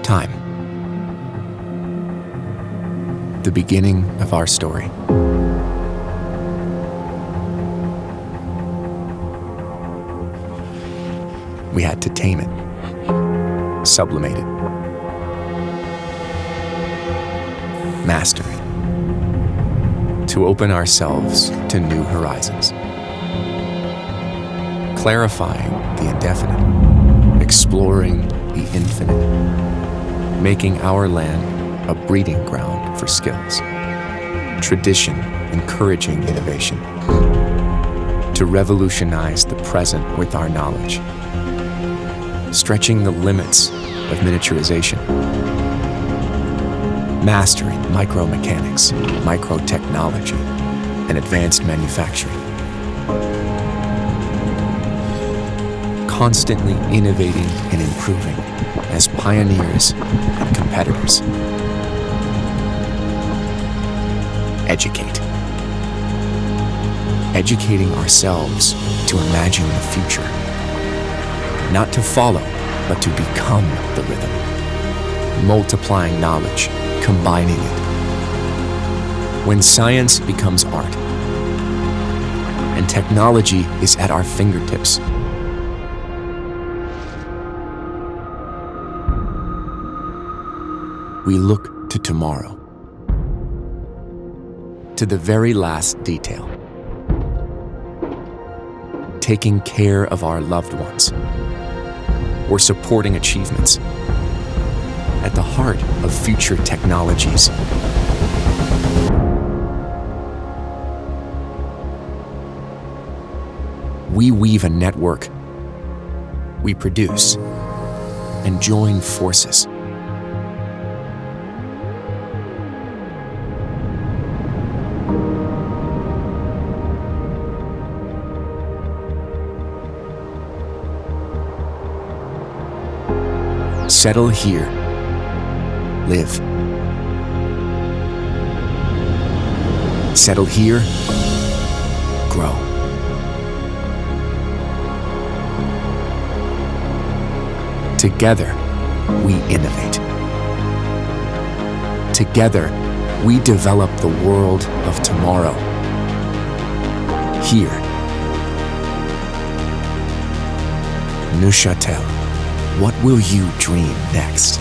Time. The beginning of our story. We had to tame it, sublimate it, master it, to open ourselves to new horizons, clarifying the indefinite, exploring the infinite, making our land a breeding ground for skills, tradition encouraging innovation, to revolutionize the present with our knowledge, stretching the limits of miniaturization, mastering micromechanics, microtechnology, and advanced manufacturing, constantly innovating and improving as pioneers and competitors. Educate. Educating ourselves to imagine the future. Not to follow, but to become the rhythm. Multiplying knowledge, combining it. When science becomes art, and technology is at our fingertips, we look to tomorrow, to the very last detail, taking care of our loved ones, or supporting achievements at the heart of future technologies. We weave a network, we produce, and join forces. Settle here. Live. Settle here. Grow. Together, we innovate. Together, we develop the world of tomorrow. Here. Neuchâtel. What will you dream next?